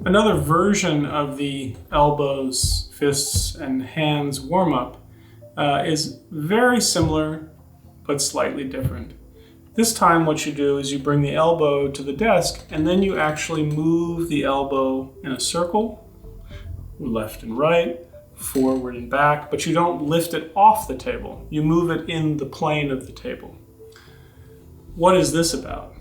Another version of the elbows, fists, and hands warm-up is very similar but slightly different. This time what you do is you bring the elbow to the desk and then you actually move the elbow in a circle, left and right, forward and back, but you don't lift it off the table. You move it in the plane of the table. What is this about?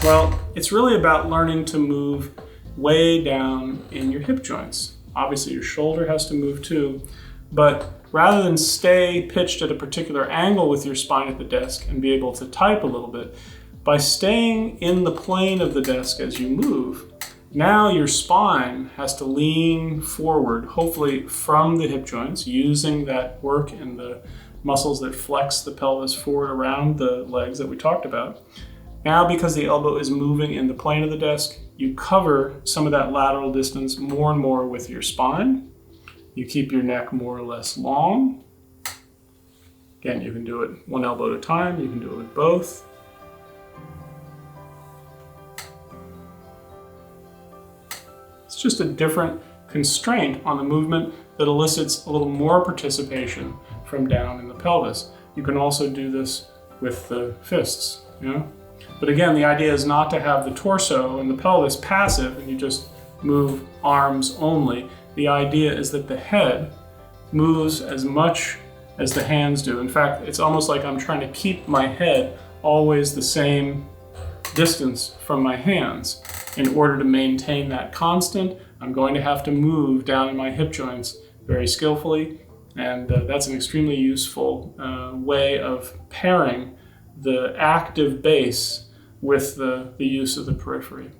Well, it's really about learning to move way down in your hip joints. Obviously your shoulder has to move too, but rather than stay pitched at a particular angle with your spine at the desk and be able to type a little bit, by staying in the plane of the desk as you move, now your spine has to lean forward, hopefully from the hip joints, using that work in the muscles that flex the pelvis forward around the legs that we talked about. Now, because the elbow is moving in the plane of the desk, you cover some of that lateral distance more and more with your spine. You keep your neck more or less long. Again, you can do it one elbow at a time. You can do it with both. It's just a different constraint on the movement that elicits a little more participation from down in the pelvis. You can also do this with the fists, But again, the idea is not to have the torso and the pelvis passive and you just move arms only. The idea is that the head moves as much as the hands do. In fact, it's almost like I'm trying to keep my head always the same distance from my hands. In order to maintain that constant, I'm going to have to move down in my hip joints very skillfully, and that's an extremely useful way of pairing the active base with the use of the periphery.